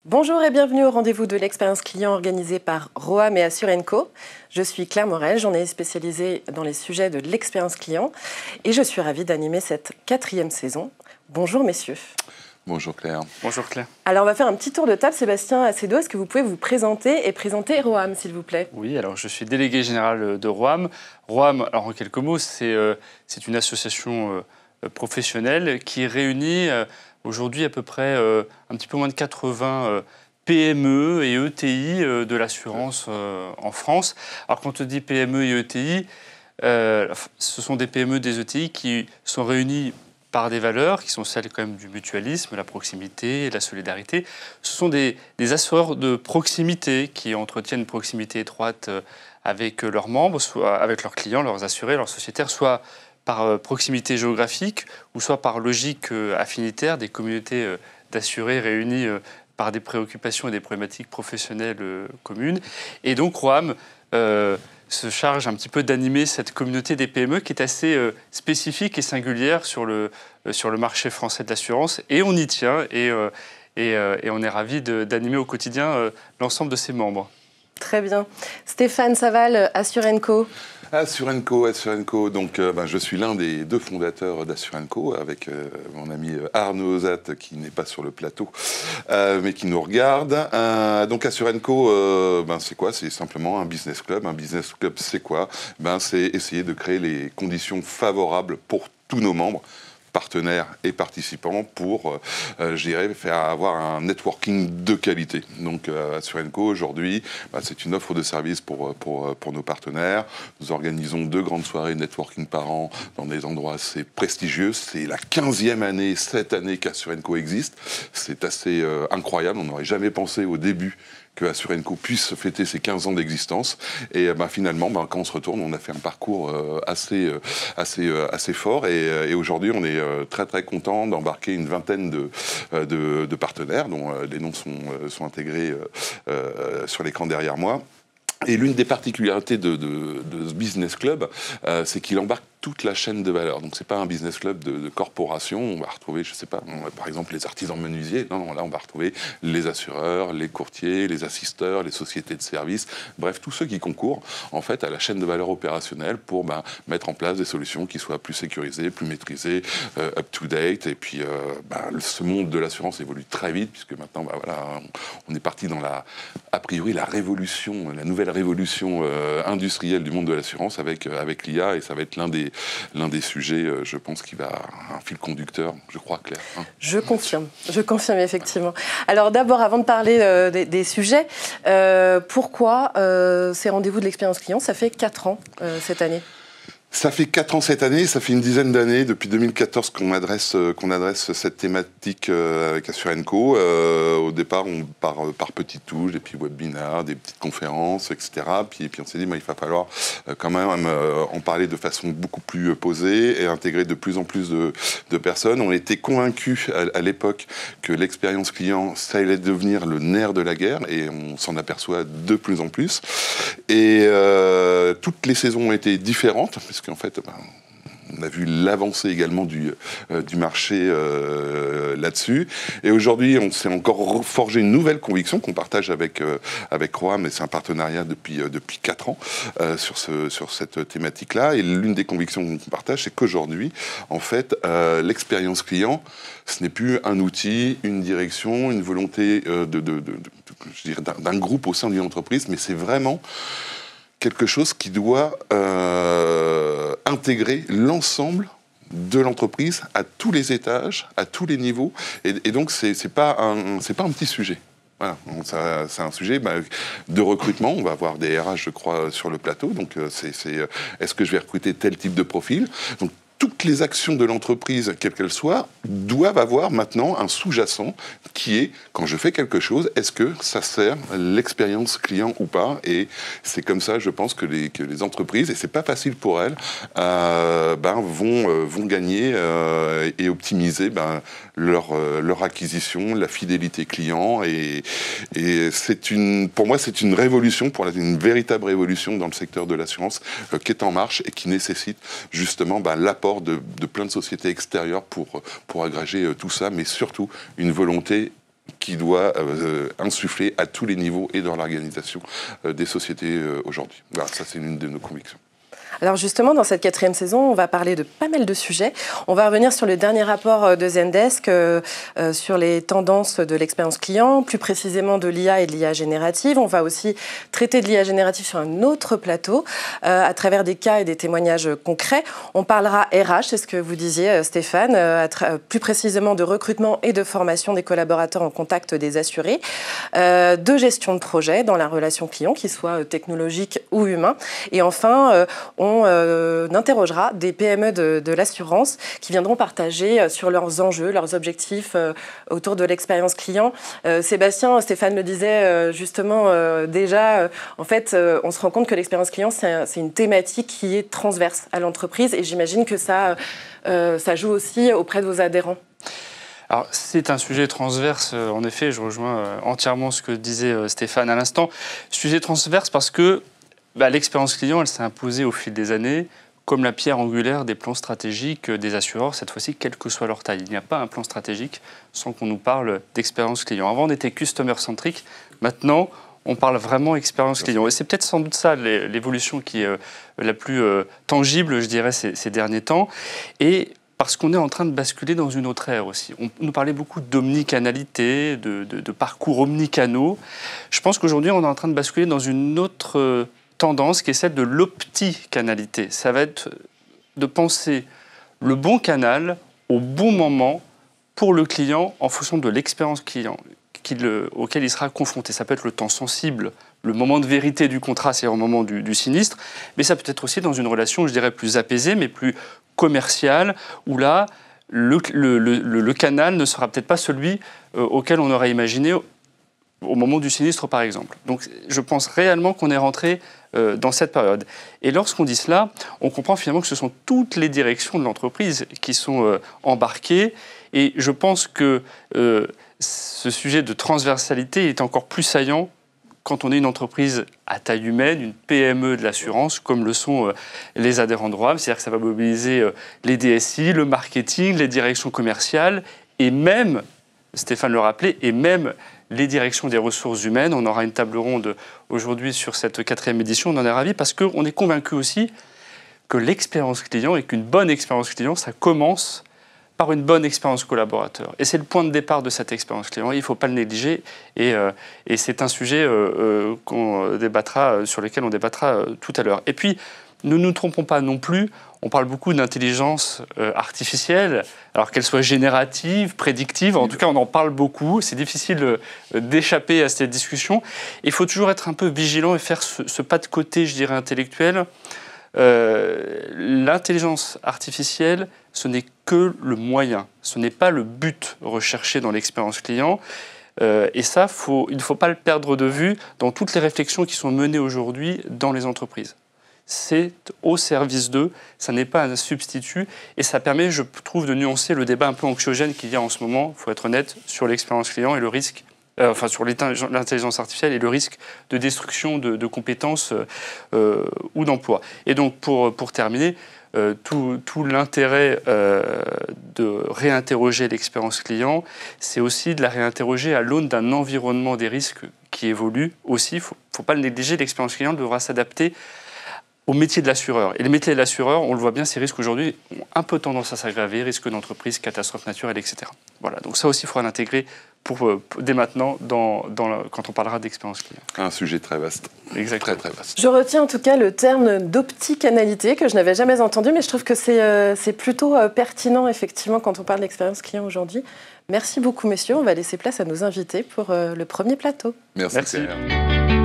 Bonjour et bienvenue au rendez-vous de l'expérience client organisé par Roam et Assurenco. Je suis Claire Morel, journaliste spécialisée dans les sujets de l'expérience client et je suis ravie d'animer cette 4e saison. Bonjour messieurs. Bonjour Claire. Bonjour Claire. Alors on va faire un petit tour de table. Sébastien Acedo, est-ce que vous pouvez vous présenter et présenter Roam s'il vous plaît? Oui, alors je suis délégué général de Roam. Roam, alors en quelques mots, c'est une association professionnelle qui réunit aujourd'hui à peu près un petit peu moins de 80 PME et ETI de l'assurance en France. Alors quand on dit PME et ETI, ce sont des PME, des ETI qui sont réunis par des valeurs qui sont celles quand même du mutualisme, la proximité, la solidarité. Ce sont des assureurs de proximité qui entretiennent une proximité étroite avec leurs membres, soit avec leurs clients, leurs assurés, leurs sociétaires, soit par proximité géographique ou soit par logique affinitaire, des communautés d'assurés réunies par des préoccupations et des problématiques professionnelles communes. Et donc Roam se charge un petit peu d'animer cette communauté des PME qui est assez spécifique et singulière sur le marché français de l'assurance. Et on y tient et on est ravis d'animer au quotidien l'ensemble de ses membres. Très bien. Stéphane Saval, Assurenco. Assurenco. Donc, je suis l'un des deux fondateurs d'Assurenco avec mon ami Arnaud Ozat qui n'est pas sur le plateau, mais qui nous regarde. Donc, Assurenco, c'est quoi? C'est simplement un business club. Un business club, c'est quoi? C'est essayer de créer les conditions favorables pour tous nos membres, partenaires et participants pour, faire avoir un networking de qualité. Donc, Assurenco, aujourd'hui, c'est une offre de services pour nos partenaires. Nous organisons 2 grandes soirées networking par an dans des endroits assez prestigieux. C'est la 15e année, cette année, qu'Assurenco existe. C'est assez incroyable. On n'aurait jamais pensé au début que Assurenco puisse fêter ses 15 ans d'existence. Et finalement, quand on se retourne, on a fait un parcours assez fort. Et aujourd'hui, on est très très content d'embarquer une vingtaine de partenaires, dont les noms sont intégrés sur l'écran derrière moi. Et l'une des particularités de ce business club, c'est qu'il embarque toute la chaîne de valeur. Donc, c'est pas un business club de corporation. On va retrouver, par exemple, les artisans menuisiers. Non, là, on va retrouver les assureurs, les courtiers, les assisteurs, les sociétés de services. Bref, tous ceux qui concourent, en fait, à la chaîne de valeur opérationnelle pour mettre en place des solutions qui soient plus sécurisées, plus maîtrisées, up-to-date. Et puis, ce monde de l'assurance évolue très vite, puisque maintenant, on est parti dans a priori, la nouvelle révolution industrielle du monde de l'assurance avec l'IA, et ça va être l'un des sujets, je pense, qui va un fil conducteur, je crois, Claire. Je confirme effectivement. Alors d'abord, avant de parler des sujets, pourquoi ces rendez-vous de l'expérience client? Ça fait 4 ans cette année. Ça fait 4 ans cette année, ça fait une dizaine d'années, depuis 2014 qu'on adresse cette thématique avec Assurenco. Au départ, on part par petites touches, des petits webinars, des petites conférences, etc. Puis on s'est dit, il va falloir quand même en parler de façon beaucoup plus posée et intégrer de plus en plus de personnes. On était convaincus à l'époque que l'expérience client, ça allait devenir le nerf de la guerre, et on s'en aperçoit de plus en plus. Et toutes les saisons ont été différentes, parce qu'en fait, on a vu l'avancée également du marché là-dessus. Et aujourd'hui, on s'est encore forgé une nouvelle conviction qu'on partage avec Roam, et c'est un partenariat depuis 4 ans sur cette thématique-là. Et l'une des convictions qu'on partage, c'est qu'aujourd'hui, en fait, l'expérience client, ce n'est plus un outil, une direction, une volonté d'un groupe au sein d'une entreprise, mais c'est vraiment quelque chose qui doit intégrer l'ensemble de l'entreprise à tous les étages, à tous les niveaux. Et donc, c'est pas un petit sujet. Voilà, c'est un sujet de recrutement. On va avoir des RH, je crois, sur le plateau. Donc, est-ce que je vais recruter tel type de profil? Donc, toutes les actions de l'entreprise, quelles qu'elles soient, doivent avoir maintenant un sous-jacent qui est, quand je fais quelque chose, est-ce que ça sert l'expérience client ou pas? Et c'est comme ça, je pense, que les entreprises, et c'est pas facile pour elles, vont gagner et optimiser leur acquisition, la fidélité client. Et pour moi, c'est une révolution, une véritable révolution dans le secteur de l'assurance qui est en marche et qui nécessite justement l'apport de plein de sociétés extérieures pour agréger tout ça, mais surtout une volonté qui doit insuffler à tous les niveaux et dans l'organisation des sociétés aujourd'hui. Voilà, ça c'est une de nos convictions. Alors justement, dans cette 4e saison, on va parler de pas mal de sujets. On va revenir sur le dernier rapport de Zendesk sur les tendances de l'expérience client, plus précisément de l'IA et de l'IA générative. On va aussi traiter de l'IA générative sur un autre plateau à travers des cas et des témoignages concrets. On parlera RH, c'est ce que vous disiez Stéphane, plus précisément de recrutement et de formation des collaborateurs en contact des assurés, de gestion de projet dans la relation client, qu'il soit technologique ou humain. Et enfin, on interrogera des PME de l'assurance qui viendront partager sur leurs enjeux, leurs objectifs autour de l'expérience client. Sébastien, Stéphane le disait justement déjà, en fait, on se rend compte que l'expérience client, c'est une thématique qui est transverse à l'entreprise et j'imagine que ça joue aussi auprès de vos adhérents. Alors, c'est un sujet transverse, en effet, je rejoins entièrement ce que disait Stéphane à l'instant. Sujet transverse parce que l'expérience client, elle s'est imposée au fil des années comme la pierre angulaire des plans stratégiques des assureurs, cette fois-ci, quelle que soit leur taille. Il n'y a pas un plan stratégique sans qu'on nous parle d'expérience client. Avant, on était customer-centric. Maintenant, on parle vraiment expérience client. Et c'est peut-être sans doute ça l'évolution qui est la plus tangible, je dirais, ces derniers temps. Et parce qu'on est en train de basculer dans une autre ère aussi. On nous parlait beaucoup d'omnicanalité, de parcours omnicanaux. Je pense qu'aujourd'hui, on est en train de basculer dans une autre tendance qui est celle de l'opticanalité. Ça va être de penser le bon canal au bon moment pour le client en fonction de l'expérience client auquel il sera confronté. Ça peut être le temps sensible, le moment de vérité du contrat, c'est-à-dire au moment du sinistre, mais ça peut être aussi dans une relation, je dirais, plus apaisée, mais plus commerciale, où là, le canal ne sera peut-être pas celui auquel on aurait imaginé au moment du sinistre, par exemple. Donc, je pense réellement qu'on est rentré dans cette période. Et lorsqu'on dit cela, on comprend finalement que ce sont toutes les directions de l'entreprise qui sont embarquées. Et je pense que ce sujet de transversalité est encore plus saillant quand on est une entreprise à taille humaine, une PME de l'assurance, comme le sont les adhérents de Roam. C'est-à-dire que ça va mobiliser les DSI, le marketing, les directions commerciales, et même, Stéphane le rappelait, et même les directions des ressources humaines. On aura une table ronde aujourd'hui sur cette 4e édition. On en est ravis parce qu'on est convaincu aussi que l'expérience client et qu'une bonne expérience client, ça commence par une bonne expérience collaborateur. Et c'est le point de départ de cette expérience client. Il ne faut pas le négliger. Et c'est un sujet sur lequel on débattra tout à l'heure. Et puis, ne nous trompons pas non plus. On parle beaucoup d'intelligence artificielle, alors qu'elle soit générative, prédictive. En tout cas, on en parle beaucoup. C'est difficile d'échapper à cette discussion. Il faut toujours être un peu vigilant et faire ce pas de côté, je dirais, intellectuel. L'intelligence artificielle, ce n'est que le moyen. Ce n'est pas le but recherché dans l'expérience client. Et ça, il ne faut pas le perdre de vue dans toutes les réflexions qui sont menées aujourd'hui dans les entreprises. C'est au service d'eux, ça n'est pas un substitut, et ça permet, je trouve, de nuancer le débat un peu anxiogène qu'il y a en ce moment, il faut être honnête, sur l'expérience client et le risque, sur l'intelligence artificielle et le risque de destruction de compétences ou d'emplois. Et donc, pour terminer, tout l'intérêt de réinterroger l'expérience client, c'est aussi de la réinterroger à l'aune d'un environnement des risques qui évolue aussi. Il ne faut pas le négliger, l'expérience client devra s'adapter au métier de l'assureur. Et le métier de l'assureur, on le voit bien, ces risques aujourd'hui ont un peu tendance à s'aggraver, risques d'entreprise, catastrophes naturelles, etc. Voilà, donc ça aussi, il faudra l'intégrer dès maintenant quand on parlera d'expérience client. Un sujet très vaste. Exactement. Très, très vaste. Je retiens en tout cas le terme d'opticanalité que je n'avais jamais entendu, mais je trouve que c'est plutôt pertinent, effectivement, quand on parle d'expérience client aujourd'hui. Merci beaucoup, messieurs. On va laisser place à nos invités pour le premier plateau. Merci. Claire.